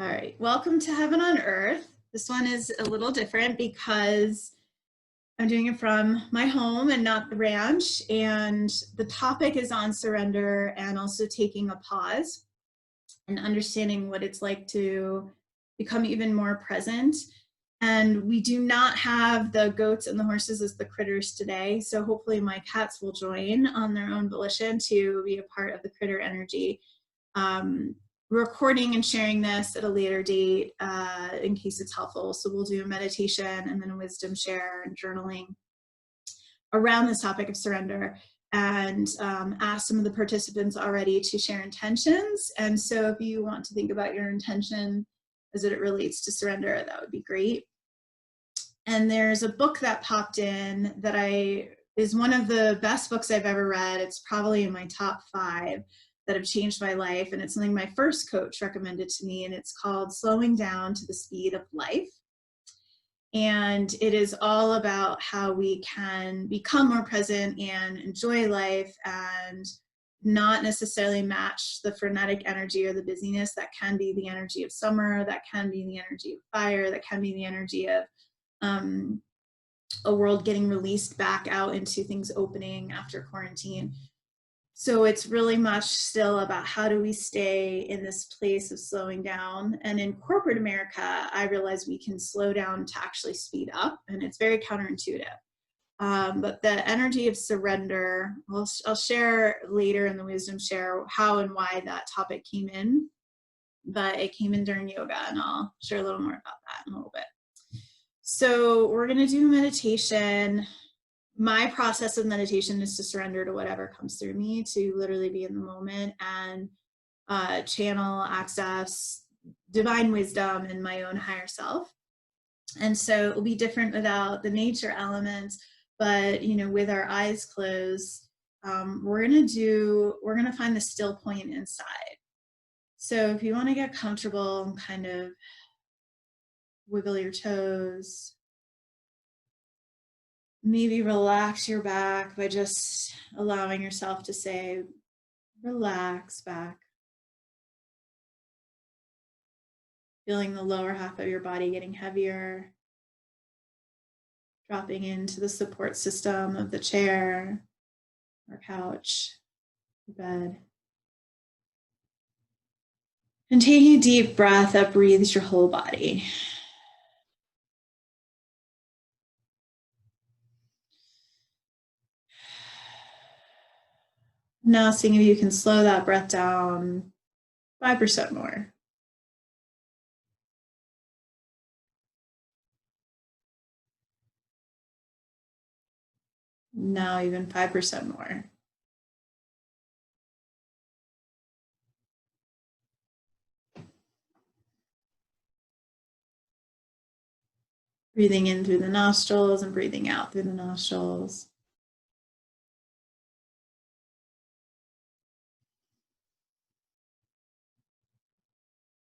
All right, welcome to Heaven on Earth. This one is a little different because I'm doing it from my home and not the ranch. And the topic is on surrender and also taking a pause and understanding what it's like to become even more present. And we do not have the goats and the horses as the critters today. So hopefully my cats will join on their own volition to be a part of the critter energy. Recording and sharing this at a later date in case it's helpful. So we'll do a meditation and then a wisdom share and journaling around this topic of surrender, and ask some of the participants already to share intentions. And so if you want to think about your intention as it relates to surrender, that would be great. And there's a book that popped in that is one of the best books I've ever read. It's probably in my top 5 that have changed my life. And it's something my first coach recommended to me. And it's called Slowing Down to the Speed of Life. And it is all about how we can become more present and enjoy life and not necessarily match the frenetic energy or the busyness that can be the energy of summer, that can be the energy of fire, that can be the energy of a world getting released back out into things opening after quarantine. So it's really much still about how do we stay in this place of slowing down. And in corporate America, I realize we can slow down to actually speed up, and it's very counterintuitive. But the energy of surrender, I'll share later in the wisdom share how and why that topic came in, but it came in during yoga, and I'll share a little more about that in a little bit. So we're going to do meditation. My process of meditation is to surrender to whatever comes through me, to literally be in the moment and channel, access divine wisdom and my own higher self. And so it will be different without the nature elements, but with our eyes closed, we're gonna find the still point inside. So if you want to get comfortable and kind of wiggle your toes, maybe relax your back by just allowing yourself to say, relax back. Feeling the lower half of your body getting heavier, dropping into the support system of the chair or couch, or bed. And taking a deep breath that breathes your whole body. Now seeing if you can slow that breath down 5% more. Now even 5% more. Breathing in through the nostrils and breathing out through the nostrils.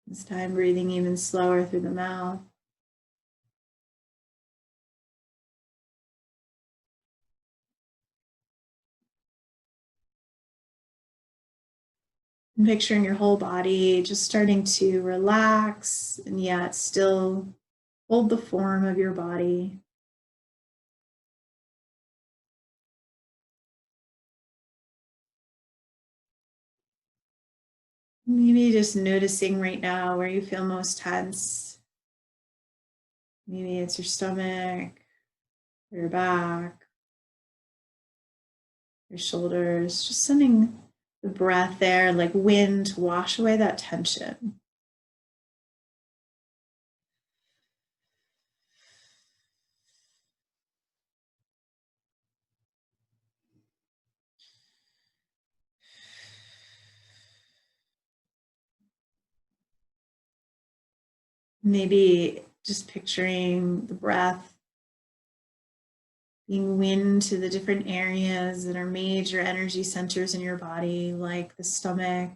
This time breathing even slower through the mouth. And picturing your whole body just starting to relax, and yet still hold the form of your body. Maybe just noticing right now where you feel most tense. Maybe it's your stomach, or your back, your shoulders. Just sending the breath there like wind to wash away that tension. Maybe just picturing the breath being wind to the different areas that are major energy centers in your body, like the stomach,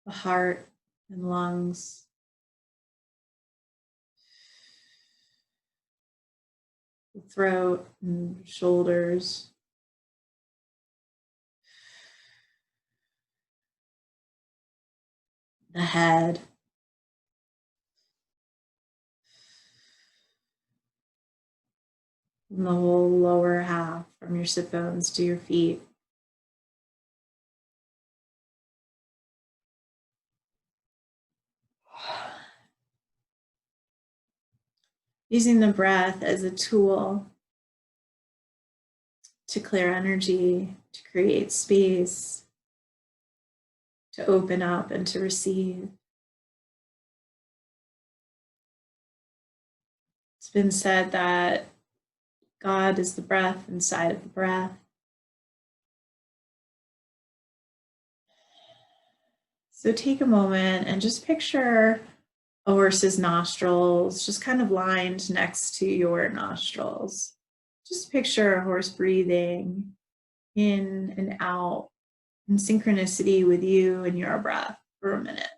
the heart and lungs, the throat and shoulders, the head, and the whole lower half from your sit bones to your feet. Using the breath as a tool to clear energy, to create space, to open up and to receive. It's been said that God is the breath inside of the breath. So take a moment and just picture a horse's nostrils just kind of lined next to your nostrils. Just picture a horse breathing in and out in synchronicity with you and your breath for a minute.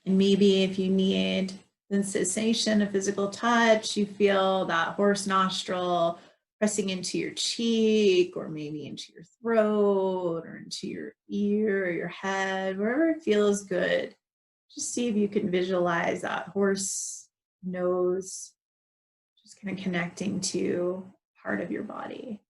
And maybe if you need the sensation of physical touch, you feel that horse nostril pressing into your cheek or maybe into your throat or into your ear or your head, wherever it feels good. Just see if you can visualize that horse nose just kind of connecting to part of your body.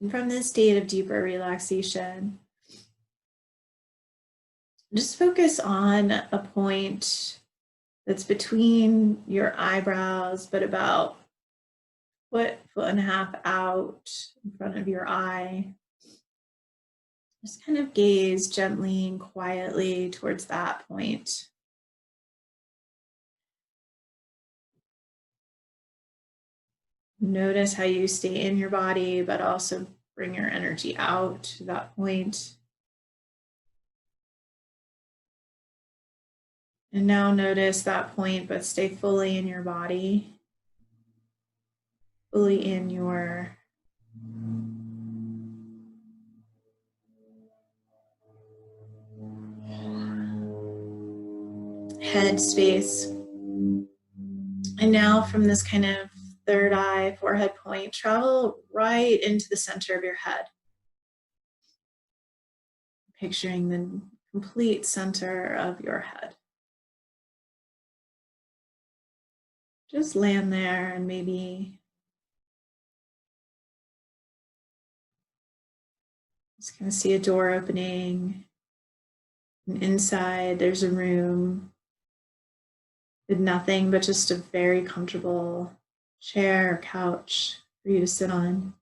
And from this state of deeper relaxation, just focus on a point that's between your eyebrows, but about foot and a half out in front of your eye. Just kind of gaze gently and quietly towards that point. Notice how you stay in your body, but also bring your energy out to that point. And now notice that point, but stay fully in your body, fully in your head space. And now from this kind of third eye, forehead point, travel right into the center of your head. Picturing the complete center of your head. Just land there and maybe just kind of see a door opening. And inside there's a room with nothing but just a very comfortable chair or couch for you to sit on.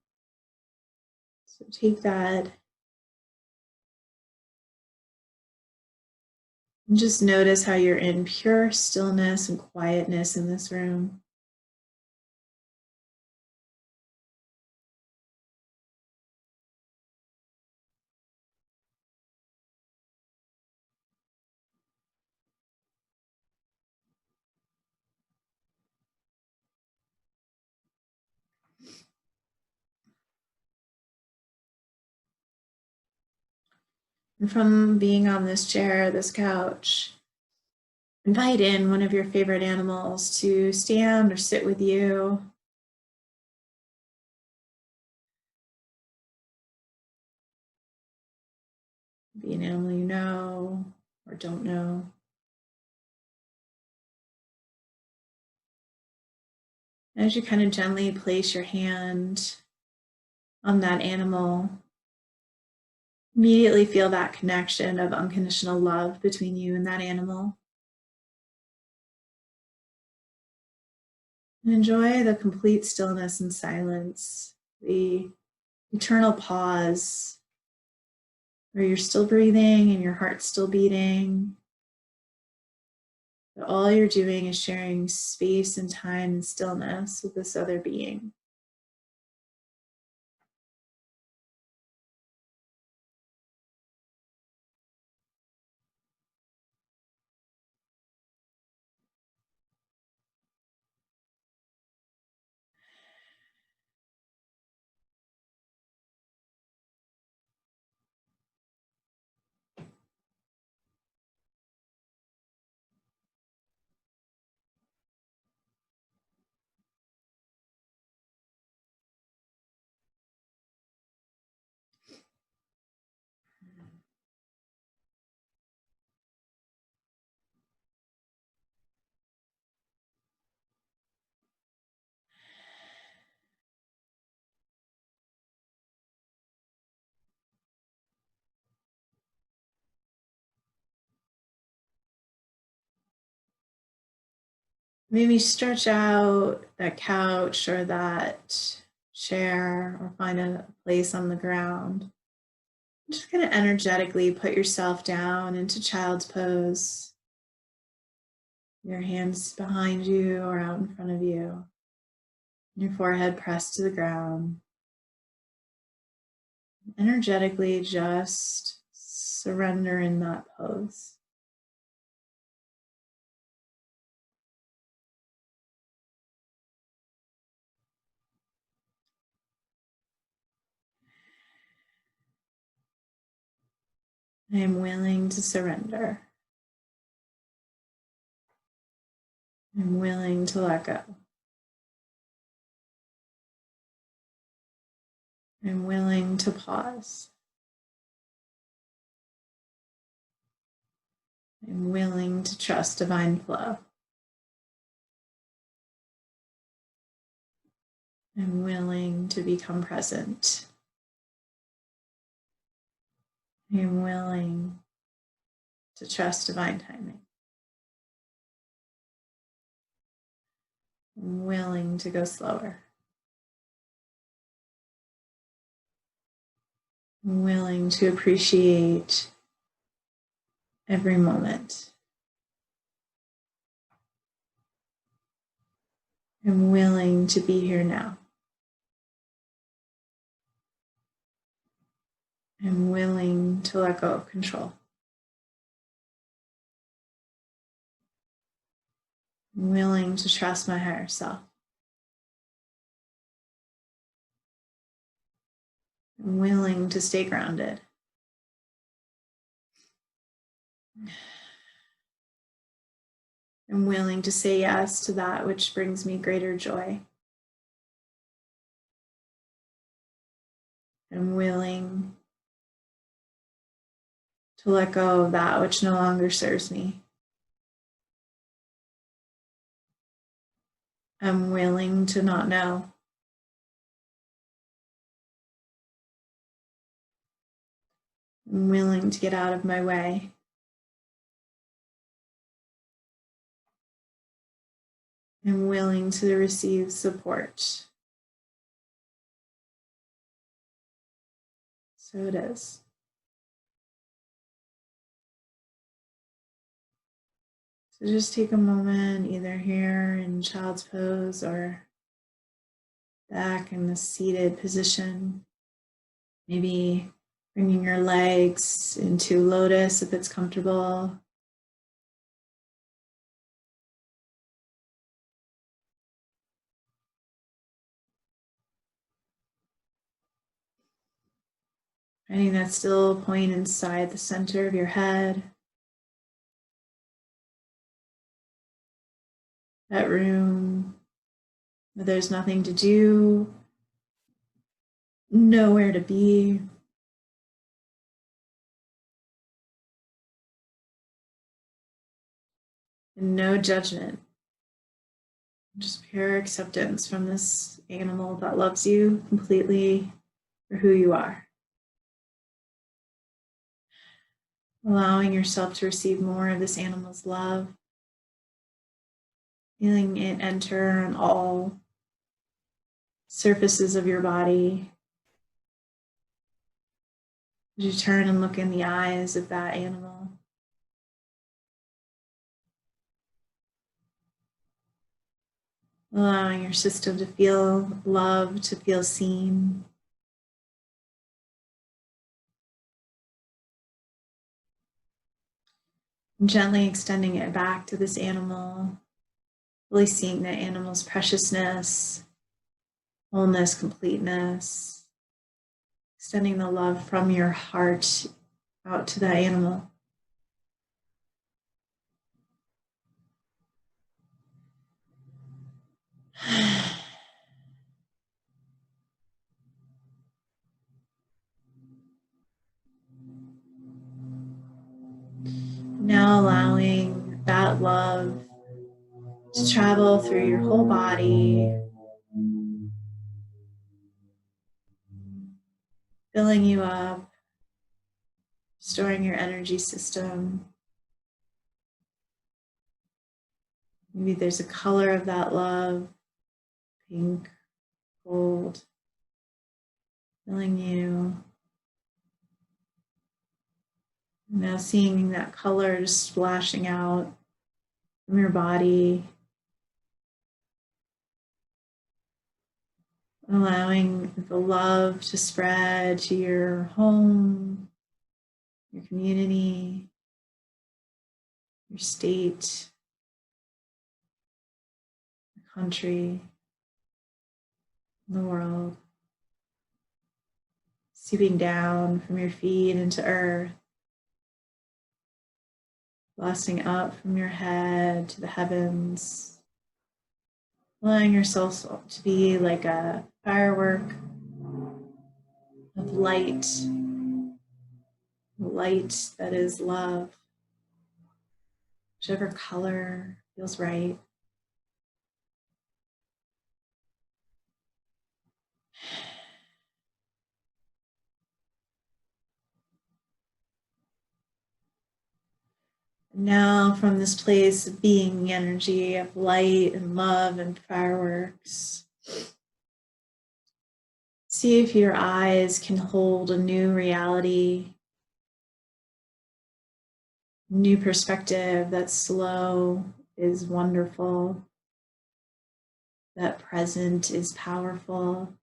So take that and just notice how you're in pure stillness and quietness in this room. And from being on this chair, this couch, invite in one of your favorite animals to stand or sit with you. Be an animal you know or don't know. As you kind of gently place your hand on that animal, immediately feel that connection of unconditional love between you and that animal. And enjoy the complete stillness and silence, the eternal pause where you're still breathing and your heart's still beating. But all you're doing is sharing space and time and stillness with this other being. Maybe stretch out that couch or that chair or find a place on the ground. Just kind of energetically put yourself down into child's pose. Your hands behind you or out in front of you. Your forehead pressed to the ground. Energetically just surrender in that pose. I am willing to surrender. I'm willing to let go. I'm willing to pause. I'm willing to trust divine flow. I'm willing to become present. I'm willing to trust divine timing. I'm willing to go slower. I'm willing to appreciate every moment. I'm willing to be here now. I'm willing to let go of control. I'm willing to trust my higher self. I'm willing to stay grounded. I'm willing to say yes to that which brings me greater joy. I'm willing to let go of that which no longer serves me. I'm willing to not know. I'm willing to get out of my way. I'm willing to receive support. So it is. So just take a moment, either here in child's pose or back in the seated position. Maybe bringing your legs into lotus if it's comfortable. Finding that still point inside the center of your head. That room where there's nothing to do, nowhere to be. And no judgment. Just pure acceptance from this animal that loves you completely for who you are. Allowing yourself to receive more of this animal's love. Feeling it enter on all surfaces of your body. As you turn and look in the eyes of that animal. Allowing your system to feel loved, to feel seen. And gently extending it back to this animal, really seeing that animal's preciousness, wholeness, completeness, extending the love from your heart out to that animal. Now allowing that love to travel through your whole body, filling you up, storing your energy system. Maybe there's a color of that love, pink, gold, filling you. Now seeing that color just splashing out from your body, allowing the love to spread to your home, your community, your state, your country, the world. Seeping down from your feet into earth, blasting up from your head to the heavens, allowing yourself to be like a firework of light, light that is love, whichever color feels right. Now, from this place of being the energy of light and love and fireworks, see if your eyes can hold a new reality, new perspective. That slow is wonderful, that present is powerful,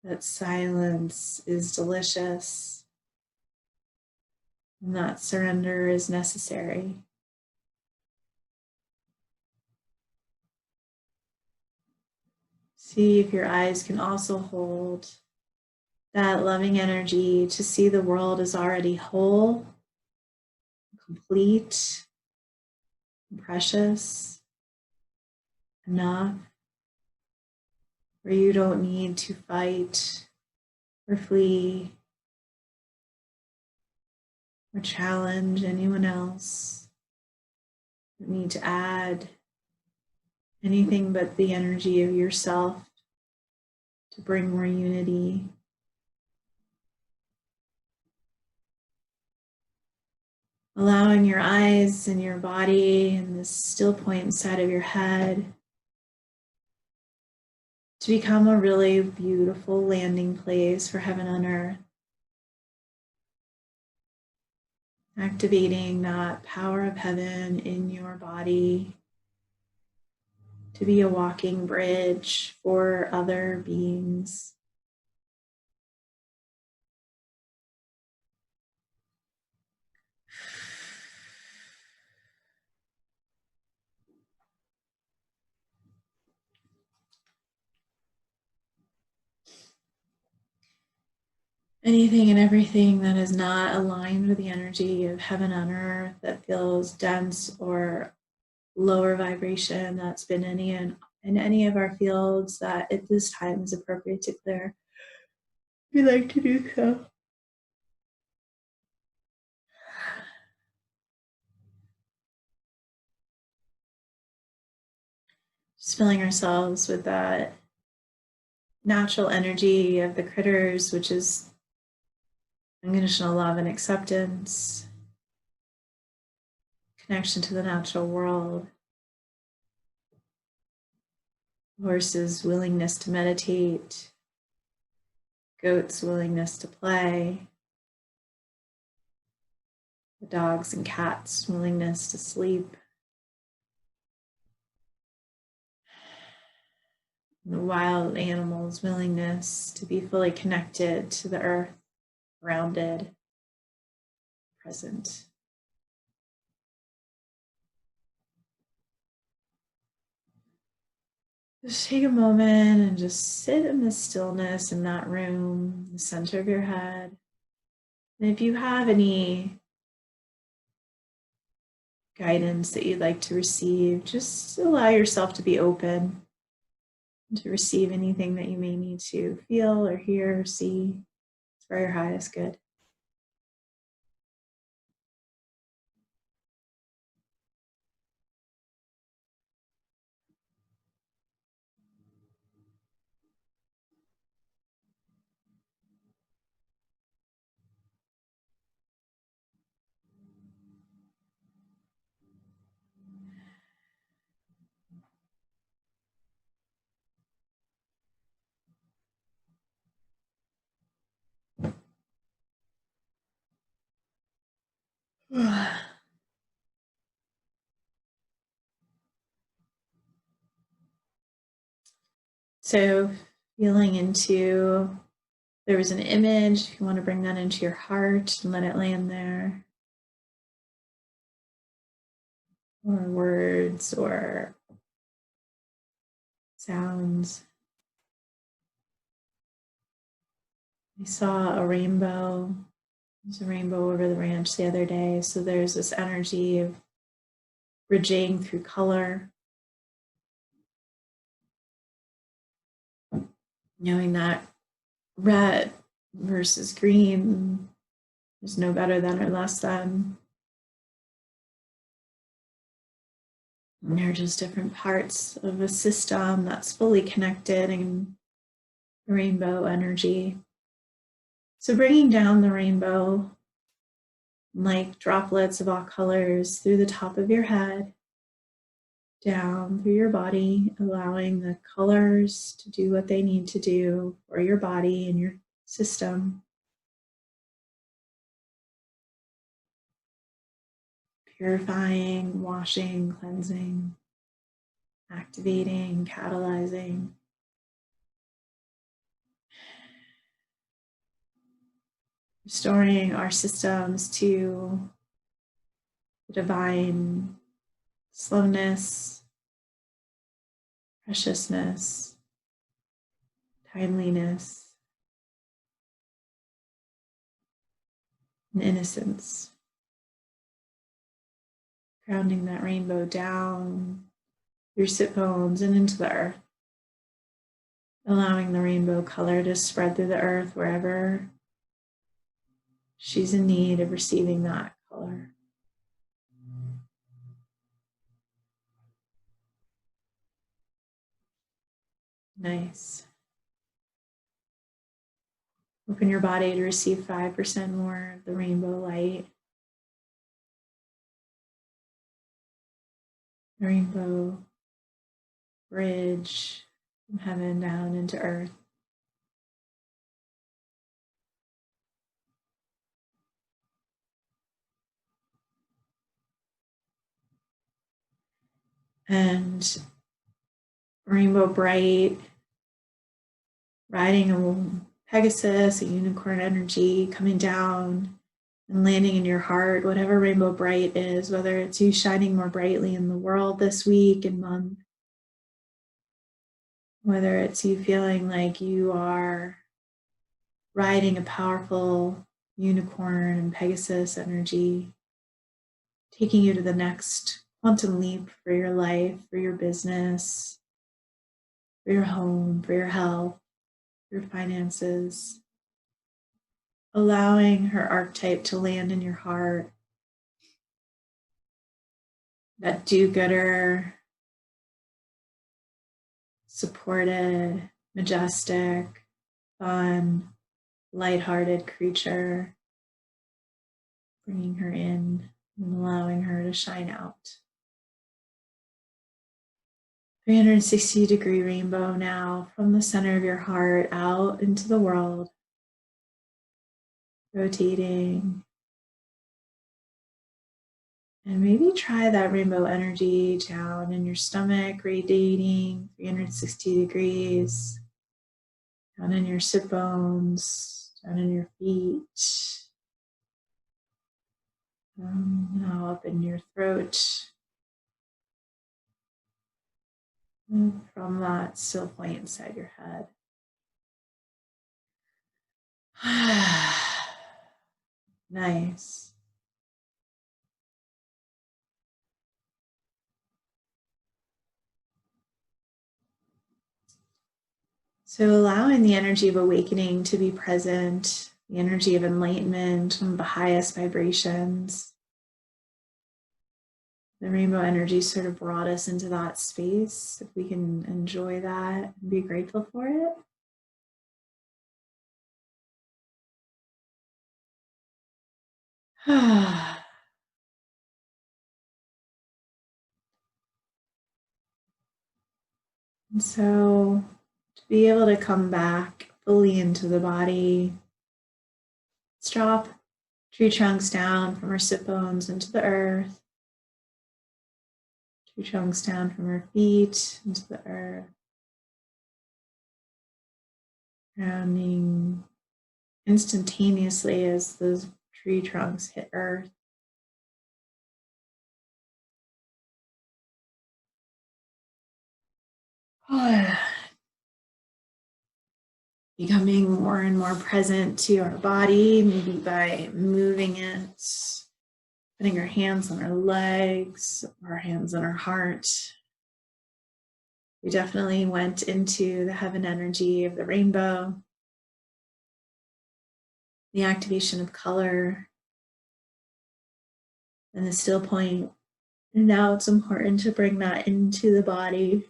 that silence is delicious. And that surrender is necessary. See if your eyes can also hold that loving energy to see the world as already whole, complete, precious, enough, where you don't need to fight or flee or challenge anyone else. You don't need to add anything but the energy of yourself to bring more unity. Allowing your eyes and your body and this still point inside of your head to become a really beautiful landing place for heaven on earth. Activating that power of heaven in your body to be a walking bridge for other beings. Anything and everything that is not aligned with the energy of heaven on earth, that feels dense or lower vibration, that's been in any of our fields, that at this time is appropriate to clear, we like to do so. Just filling ourselves with that natural energy of the critters, which is unconditional love and acceptance, connection to the natural world. Horse's willingness to meditate, goat's willingness to play, the dog's and cat's willingness to sleep, the wild animal's willingness to be fully connected to the earth, grounded, present. Just take a moment and just sit in the stillness in that room, the center of your head. And if you have any guidance that you'd like to receive, just allow yourself to be open to receive anything that you may need to feel or hear or see. It's for your highest good. So feeling into, there was an image, if you want to bring that into your heart and let it land there. Or words or sounds. I saw a rainbow. There's a rainbow over the ranch the other day. So there's this energy of bridging through color. Knowing that red versus green, there's no better than or less than. And they're just different parts of a system that's fully connected in rainbow energy. So bringing down the rainbow like droplets of all colors through the top of your head, down through your body, allowing the colors to do what they need to do for your body and your system. Purifying, washing, cleansing, activating, catalyzing. Restoring our systems to the divine slowness, preciousness, timeliness, and innocence. Grounding that rainbow down your sit bones and into the earth. Allowing the rainbow color to spread through the earth wherever she's in need of receiving that color. Nice. Open your body to receive 5% more of the rainbow light. The rainbow bridge from heaven down into earth. And rainbow bright, riding a Pegasus, a unicorn energy coming down and landing in your heart, whatever rainbow bright is, whether it's you shining more brightly in the world this week and month, whether it's you feeling like you are riding a powerful unicorn and Pegasus energy, taking you to the next quantum leap for your life, for your business, for your home, for your health, your finances. Allowing her archetype to land in your heart. That do-gooder, supported, majestic, fun, lighthearted creature. Bringing her in. and allowing her to shine out. 360-degree rainbow now from the center of your heart out into the world, rotating. And maybe try that rainbow energy down in your stomach, radiating 360 degrees, down in your sit bones, down in your feet, now up in your throat. And from that still point inside your head. Nice. So allowing the energy of awakening to be present, the energy of enlightenment, one of the highest vibrations. The rainbow energy sort of brought us into that space. If we can enjoy that and be grateful for it. And so to be able to come back fully into the body, let's drop tree trunks down from our sit bones into the earth. Tree trunks down from our feet into the earth. Grounding instantaneously as those tree trunks hit earth. Becoming more and more present to our body, maybe by moving it, putting our hands on our legs, our hands on our heart. We definitely went into the heaven energy of the rainbow, the activation of color, and the still point. And now it's important to bring that into the body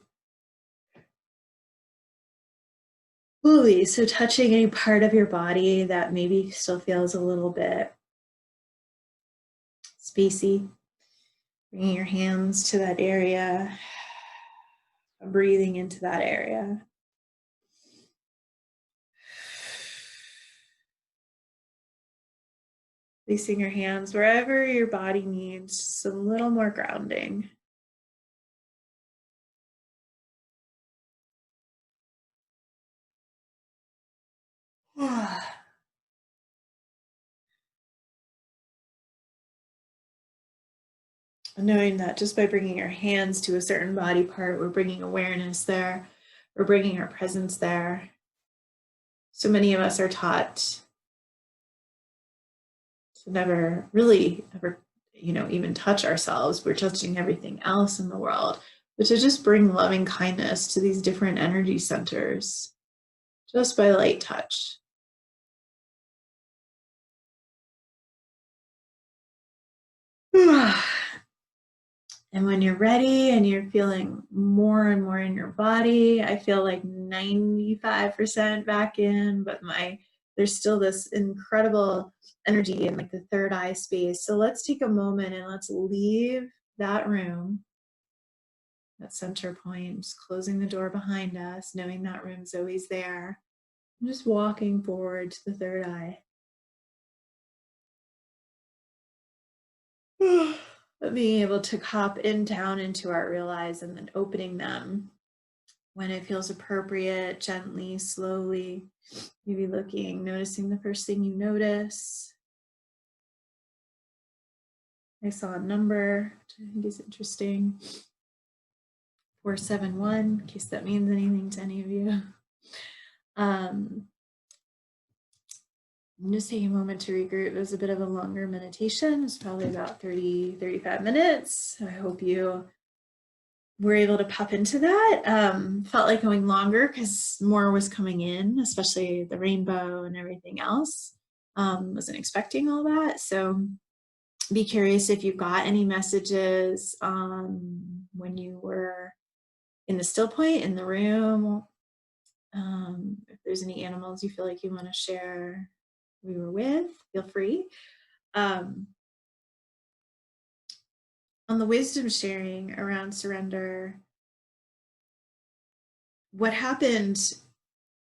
fully. So touching any part of your body that maybe still feels a little bit spacey, bringing your hands to that area, breathing into that area. Placing your hands wherever your body needs just a little more grounding. Knowing that just by bringing our hands to a certain body part, we're bringing awareness there, we're bringing our presence there. So many of us are taught to never really ever, even touch ourselves. We're touching everything else in the world, but to just bring loving kindness to these different energy centers just by light touch. And when you're ready and you're feeling more and more in your body, I feel like 95% back in, but there's still this incredible energy in like the third eye space. So let's take a moment and let's leave that room, that center point, just closing the door behind us, knowing that room's always there. And just walking forward to the third eye. But being able to hop down into our real eyes and then opening them when it feels appropriate, gently, slowly, maybe noticing the first thing you notice. I saw a number, which I think is interesting. 471, in case that means anything to any of you. I'm just taking a moment to regroup. It was a bit of a longer meditation. It's probably about 35 minutes. I hope you were able to pop into that. Felt like going longer because more was coming in, especially the rainbow and everything else. Wasn't expecting all that. So be curious if you got any messages when you were in the still point in the room. If there's any animals you feel like you want to share we were with, feel free. On the wisdom sharing around surrender, what happened,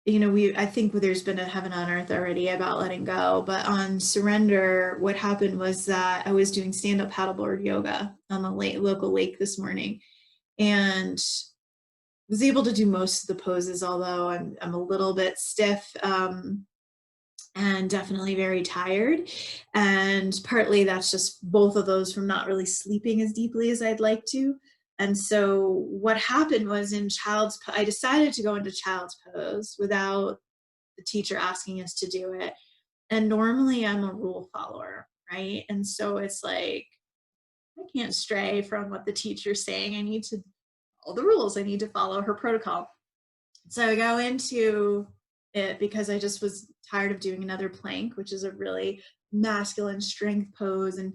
I think there's been a heaven on earth already about letting go, but on surrender, what happened was that I was doing stand-up paddleboard yoga on the local lake this morning, and was able to do most of the poses, although I'm a little bit stiff, and definitely very tired. And partly that's just both of those from not really sleeping as deeply as I'd like to. And so what happened was I decided to go into child's pose without the teacher asking us to do it. And normally I'm a rule follower, right? And so it's like, I can't stray from what the teacher's saying. I need to follow the rules. I need to follow her protocol. So I go into it because I just was tired of doing another plank, which is a really masculine strength pose. And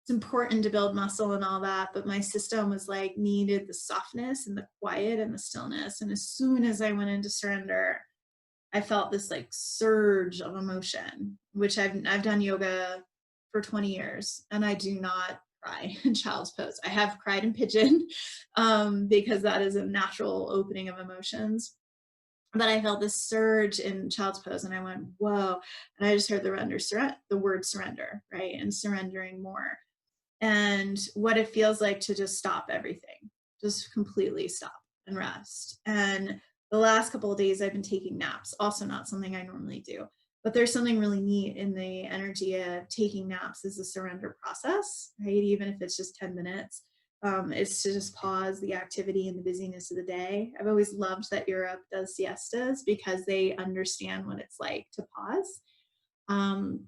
it's important to build muscle and all that. But my system was like, needed the softness and the quiet and the stillness. And as soon as I went into surrender, I felt this like surge of emotion, which I've done yoga for 20 years and I do not cry in child's pose. I have cried in pigeon because that is a natural opening of emotions. But I felt this surge in child's pose and I went, whoa. And I just heard the word surrender, right? And surrendering more. And what it feels like to just stop everything, just completely stop and rest. And the last couple of days I've been taking naps, also not something I normally do. But there's something really neat in the energy of taking naps as a surrender process, right? Even if it's just 10 minutes. It's to just pause the activity and the busyness of the day. I've always loved that Europe does siestas because they understand what it's like to pause. Um,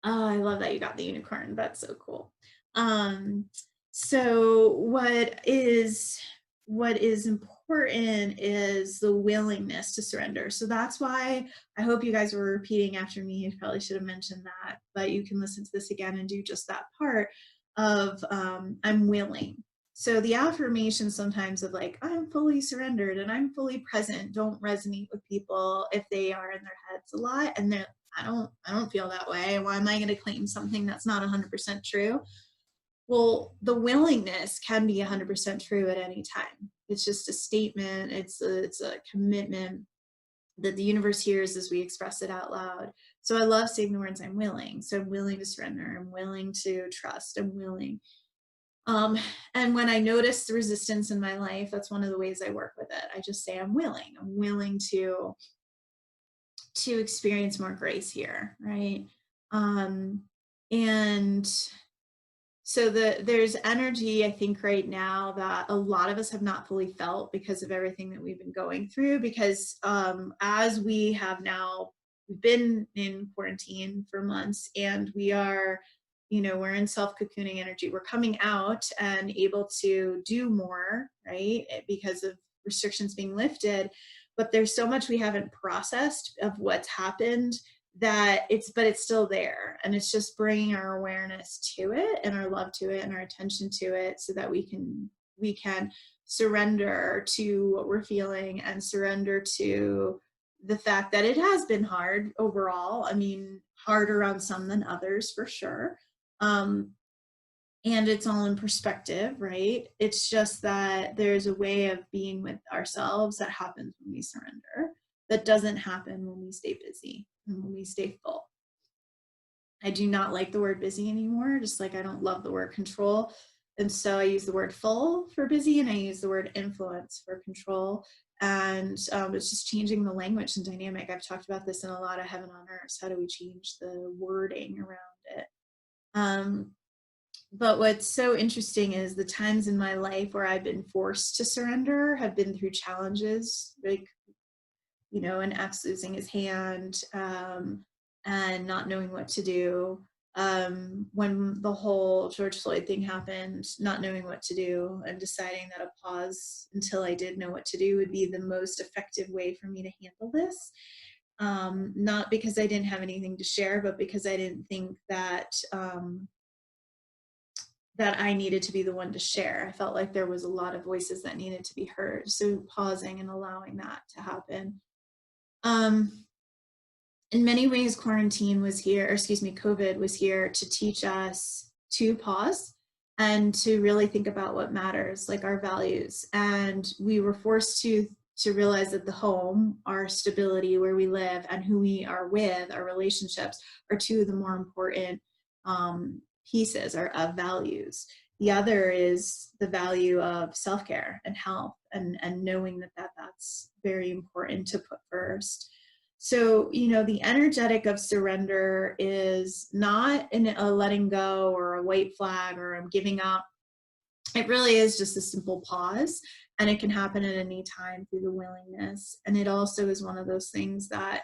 oh, I love that you got the unicorn. That's so cool. Um, so what is important is the willingness to surrender. So that's why I hope you guys were repeating after me. You probably should have mentioned that, but you can listen to this again and do just that part of I'm willing. So the affirmations sometimes of like I'm fully surrendered and I'm fully present don't resonate with people if they are in their heads a lot and they're I don't feel that way. Why am I going to claim something that's not 100% true? Well, the willingness can be 100% true at any time. It's just a statement, it's a commitment that the universe hears as we express it out loud. So I love saying the words I'm willing. So I'm willing to surrender, I'm willing to trust, I'm willing. Um, and when I notice the resistance in my life, that's one of the ways I work with it. I just say I'm willing. I'm willing to experience more grace here, right? Um, and so there's energy, I think, right now that a lot of us have not fully felt because of everything that we've been going through. Because as we have now, we've been in quarantine for months, and we're in self cocooning energy. We're coming out and able to do more, right? Because of restrictions being lifted. But there's so much we haven't processed of what's happened but it's still there, and it's just bringing our awareness to it and our love to it and our attention to it so that we can surrender to what we're feeling and surrender to the fact that it has been hard overall. I mean, harder on some than others for sure. um, and it's all in perspective, right? It's just that there's a way of being with ourselves that happens when we surrender that doesn't happen when we stay busy and when we stay full. I do not like the word busy anymore, just like I don't love the word control. And so I use the word full for busy and I use the word influence for control. And it's just changing the language and dynamic. I've talked about this in a lot of Heaven on Earth. How do we change the wording around it? Um, but what's so interesting is the times in my life where I've been forced to surrender have been through challenges, like, an ex losing his hand, and not knowing what to do. When the whole George Floyd thing happened, not knowing what to do and deciding that a pause until I did know what to do would be the most effective way for me to handle this. Not because I didn't have anything to share, but because I didn't think that I needed to be the one to share. I felt like there was a lot of voices that needed to be heard. So pausing and allowing that to happen. Um, in many ways, COVID was here to teach us to pause, and to really think about what matters, like our values. And we were forced to realize that the home, our stability, where we live, and who we are with, our relationships, are two of the more important pieces of values. The other is the value of self-care and health, and knowing that's very important to put first. So, the energetic of surrender is not in a letting go or a white flag or I'm giving up. It really is just a simple pause, and it can happen at any time through the willingness. And it also is one of those things that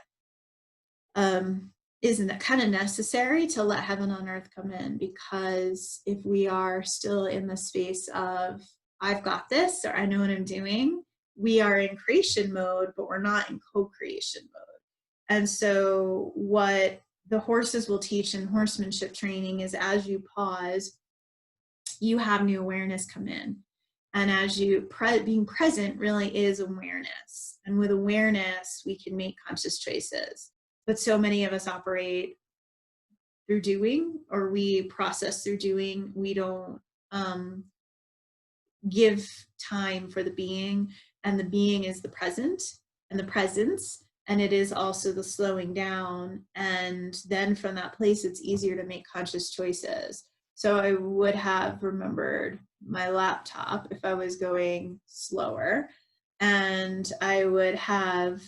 isn't kind of necessary to let heaven on earth come in, because if we are still in the space of I've got this, or I know what I'm doing, we are in creation mode, but we're not in co-creation mode. And so what the horses will teach in horsemanship training is, as you pause, you have new awareness come in. And as you being present really is awareness. And with awareness, we can make conscious choices. But so many of us operate through doing, or we process through doing. We don't give time for the being, and the being is the present and the presence. And it is also the slowing down. And then from that place, it's easier to make conscious choices. So I would have remembered my laptop if I was going slower. And I would have,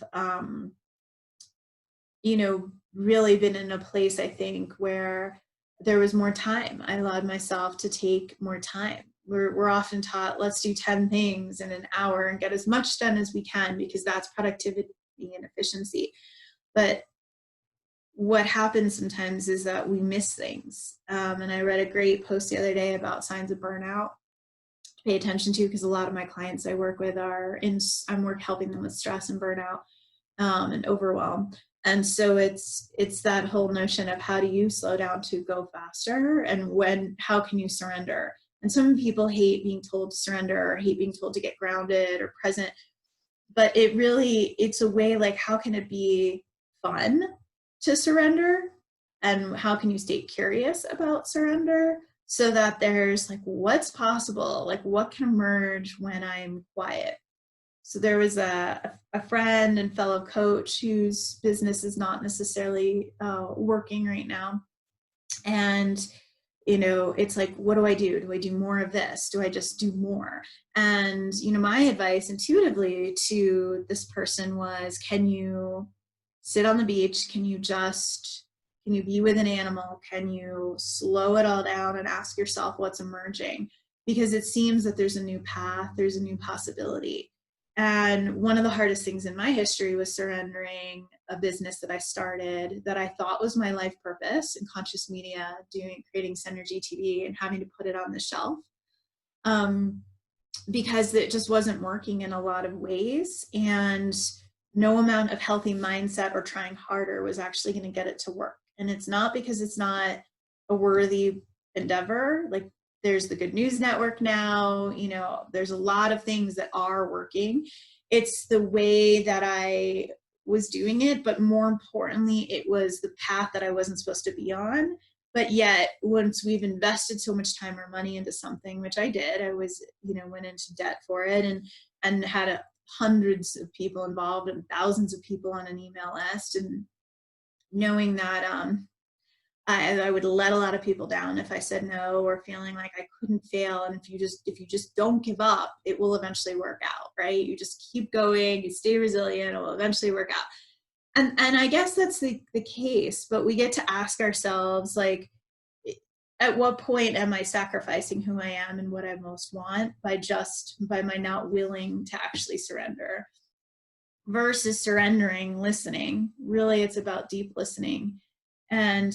really been in a place, I think, where there was more time. I allowed myself to take more time. We're often taught, let's do 10 things in an hour and get as much done as we can, because that's productivity and efficiency. But what happens sometimes is that we miss things. And I read a great post the other day about signs of burnout to pay attention to, because a lot of my clients I work with I'm helping them with stress and burnout and overwhelm. And so it's that whole notion of, how do you slow down to go faster, and how can you surrender? And some people hate being told to surrender, or hate being told to get grounded or present. But it's a way, like, how can it be fun to surrender? And how can you stay curious about surrender, so that there's like, what's possible? Like, what can emerge when I'm quiet? So there was a friend and fellow coach whose business is not necessarily working right now. And, it's like, what do I do? Do I do more of this? Do I just do more? And, my advice intuitively to this person was, can you sit on the beach? Can you be with an animal? Can you slow it all down and ask yourself what's emerging? Because it seems that there's a new path, there's a new possibility. And one of the hardest things in my history was surrendering a business that I started, that I thought was my life purpose in conscious media, creating Synergy TV, and having to put it on the shelf because it just wasn't working in a lot of ways. And no amount of healthy mindset or trying harder was actually going to get it to work. And it's not because it's not a worthy endeavor. Like, there's the Good News Network now, there's a lot of things that are working. It's the way that I was doing it, but more importantly, it was the path that I wasn't supposed to be on. But yet, once we've invested so much time or money into something, which I did, I was, went into debt for it, and had hundreds of people involved and thousands of people on an email list, and knowing that I would let a lot of people down if I said no, or feeling like I couldn't fail. And if you just don't give up, it will eventually work out, right? You just keep going, you stay resilient, it will eventually work out. And I guess that's the case, but we get to ask ourselves, like, at what point am I sacrificing who I am and what I most want by my not willing to actually surrender, versus surrendering, listening. Really, it's about deep listening. And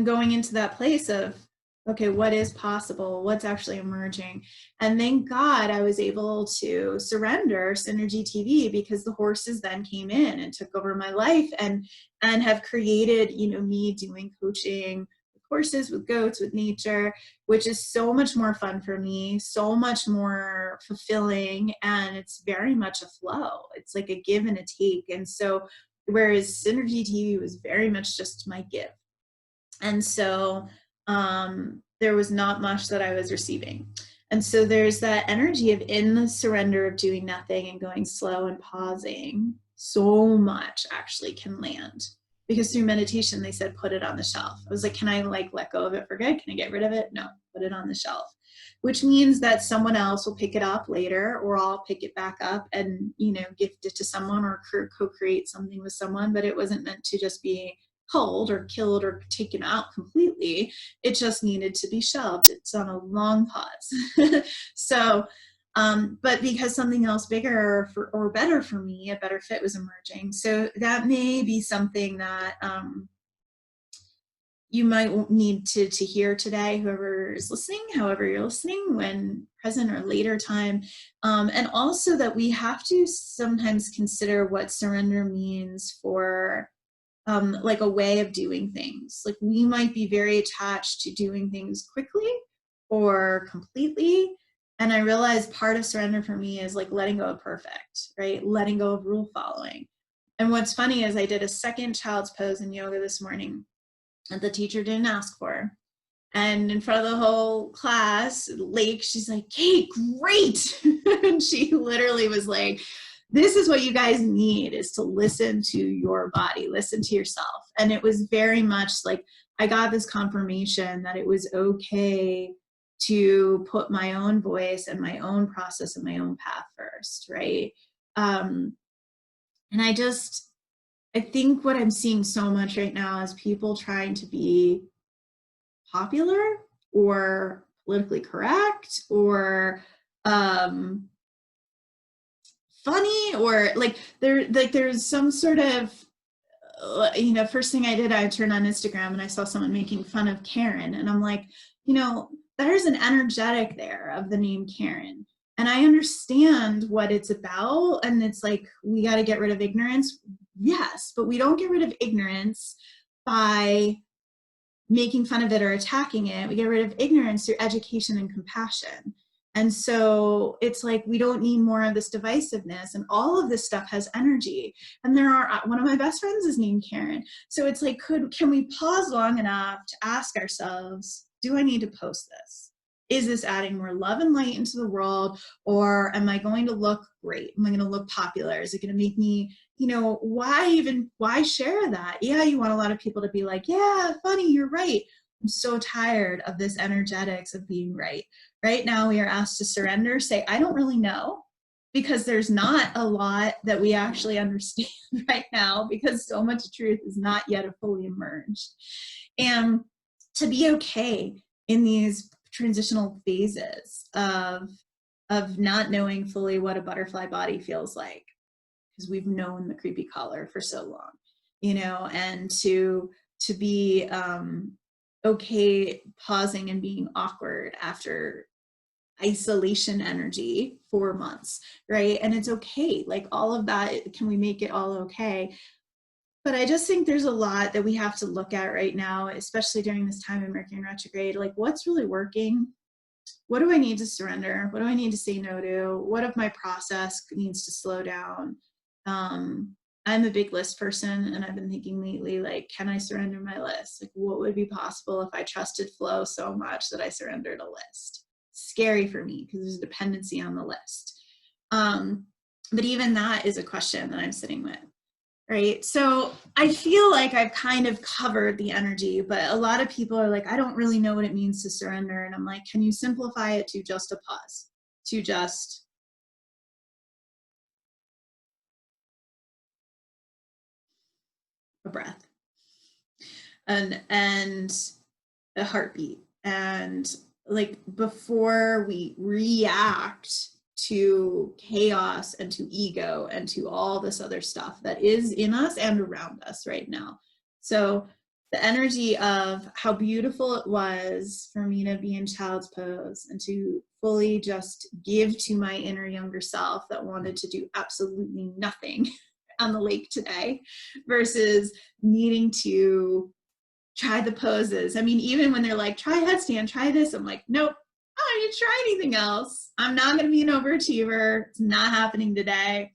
going into that place of, okay, what is possible? What's actually emerging? And thank God I was able to surrender Synergy TV, because the horses then came in and took over my life, and have created, me doing coaching with horses, with goats, with nature, which is so much more fun for me, so much more fulfilling. And it's very much a flow. It's like a give and a take. And so, whereas Synergy TV was very much just my give. And so there was not much that I was receiving. And so there's that energy of in the surrender of doing nothing and going slow and pausing, so much actually can land. Because through meditation, they said, put it on the shelf. I was like, can I like let go of it for good? Can I get rid of it? No, put it on the shelf. Which means that someone else will pick it up later, or I'll pick it back up and, you know, gift it to someone or co-create something with someone. But it wasn't meant to just be culled or killed or taken out completely. It just needed to be shelved. It's on a long pause. So, but because something else bigger or better for me, a better fit was emerging. So that may be something that you might need to hear today, whoever is listening, however you're listening, when present or later time. And also that we have to sometimes consider what surrender means for like a way of doing things. Like we might be very attached to doing things quickly or completely. And I realized part of surrender for me is like letting go of perfect, right? Letting go of rule following. And what's funny is I did a second child's pose in yoga this morning that the teacher didn't ask for. And in front of the whole class, Lake, she's like, Kate, great. And she literally was like, this is what you guys need, is to listen to your body, listen to yourself. And it was very much like, I got this confirmation that it was okay to put my own voice and my own process and my own path first, right? And I think what I'm seeing so much right now is people trying to be popular or politically correct or funny, or like there's some sort of, you know, first thing I did, I turned on Instagram and I saw someone making fun of Karen, and I'm like, you know, there's an energetic there of the name Karen, and I understand what it's about, and it's like, we got to get rid of ignorance. Yes, but we don't get rid of ignorance by making fun of it or attacking it. We get rid of ignorance through education and compassion. And so it's like, we don't need more of this divisiveness, and all of this stuff has energy. And one of my best friends is named Karen. So it's like, can we pause long enough to ask ourselves, do I need to post this? Is this adding more love and light into the world? Or am I going to look great? Am I going to look popular? Is it going to make me, you know, why share that? Yeah, you want a lot of people to be like, yeah, funny, you're right. I'm so tired of this energetics of being right. Right now we are asked to surrender, say, I don't really know, because there's not a lot that we actually understand right now, because so much truth is not yet fully emerged. And to be okay in these transitional phases of not knowing fully what a butterfly body feels like, because we've known the creepy collar for so long, you know, and to be okay pausing and being awkward after isolation energy for months, right? And it's okay, like all of that, can we make it all okay? But I just think there's a lot that we have to look at right now, especially during this time in Mercury retrograde. Like, what's really working? What do I need to surrender? What do I need to say no to? What of my process needs to slow down? I'm a big list person, and I've been thinking lately, like, can I surrender my list? Like, what would be possible if I trusted flow so much that I surrendered a list? Scary for me because there's a dependency on the list. But even that is a question that I'm sitting with. Right. So I feel like I've kind of covered the energy, but a lot of people are like, I don't really know what it means to surrender. And I'm like, can you simplify it to just a pause, to just a breath and a heartbeat? And like, before we react to chaos and to ego and to all this other stuff that is in us and around us right now. So the energy of how beautiful it was for me to be in child's pose and to fully just give to my inner younger self that wanted to do absolutely nothing on the lake today, versus needing to try the poses. I mean, even when they're like, try headstand, try this, I'm like, nope, I don't need to try anything else. I'm not going to be an overachiever. It's not happening today.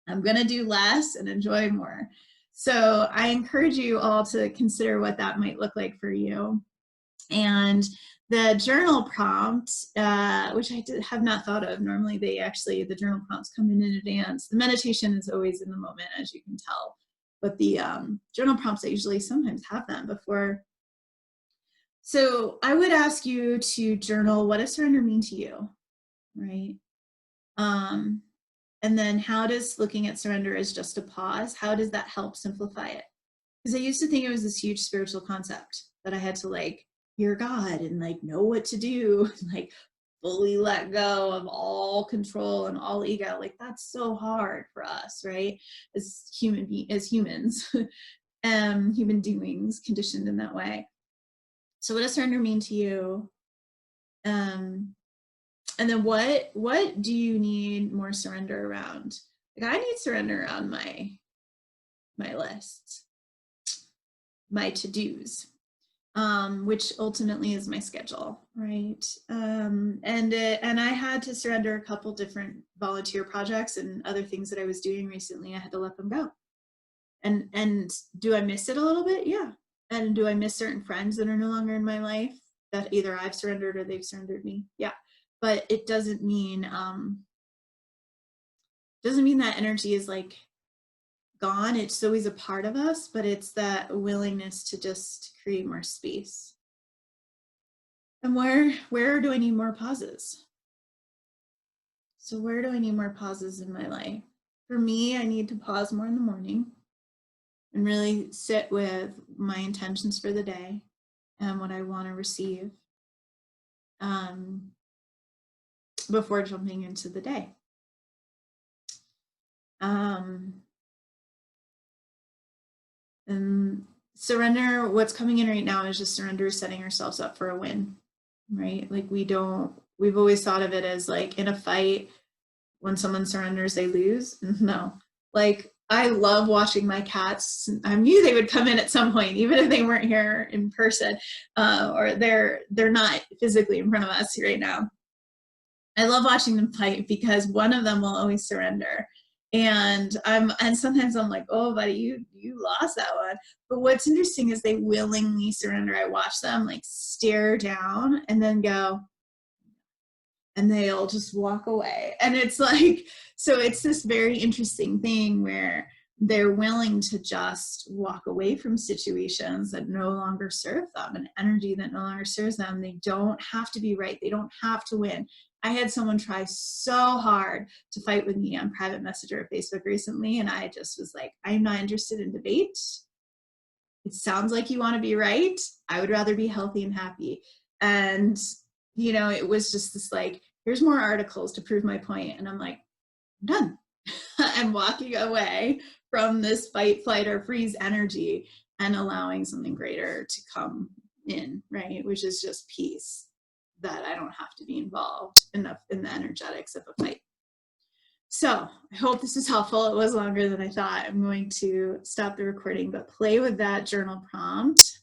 I'm going to do less and enjoy more. So I encourage you all to consider what that might look like for you. And the journal prompt, which I have not thought of. Normally the journal prompts come in advance. The meditation is always in the moment, as you can tell. But the journal prompts, I usually sometimes have them before. So I would ask you to journal, what does surrender mean to you, right? And then how does looking at surrender as just a pause, how does that help simplify it? Because I used to think it was this huge spiritual concept that I had to like hear God and like know what to do, like fully let go of all control and all ego. Like that's so hard for us, right? As humans, human doings conditioned in that way. So what does surrender mean to you? And then what do you need more surrender around? Like I need surrender around my lists, my to-dos, which ultimately is my schedule, right? And I had to surrender a couple different volunteer projects and other things that I was doing recently. I had to let them go. And do I miss it a little bit? Yeah. And do I miss certain friends that are no longer in my life that either I've surrendered or they've surrendered me? Yeah. But it doesn't mean that energy is like gone. It's always a part of us, but it's that willingness to just create more space. And where do I need more pauses? So where do I need more pauses in my life? For me, I need to pause more in the morning and really sit with my intentions for the day and what I want to receive before jumping into the day. And surrender, what's coming in right now is just surrender, setting ourselves up for a win, right? Like we've always thought of it as like in a fight, when someone surrenders, they lose. No, like I love watching my cats. I knew they would come in at some point, even if they weren't here in person, or they're not physically in front of us right now. I love watching them fight because one of them will always surrender. And sometimes I'm like, oh, buddy, you lost that one. But what's interesting is they willingly surrender. I watch them like stare down and then go, and they'll just walk away. And it's like, so it's this very interesting thing where they're willing to just walk away from situations that no longer serve them, an energy that no longer serves them. They don't have to be right. They don't have to win. I had someone try so hard to fight with me on private messenger or Facebook recently, and I just was like, I'm not interested in debate. It sounds like you want to be right. I would rather be healthy and happy. And, you know, it was just this like, here's more articles to prove my point. And I'm like, I'm done. I'm walking away from this fight, flight, or freeze energy and allowing something greater to come in, right? Which is just peace, that I don't have to be involved in the energetics of a fight. So I hope this is helpful. It was longer than I thought. I'm going to stop the recording, but play with that journal prompt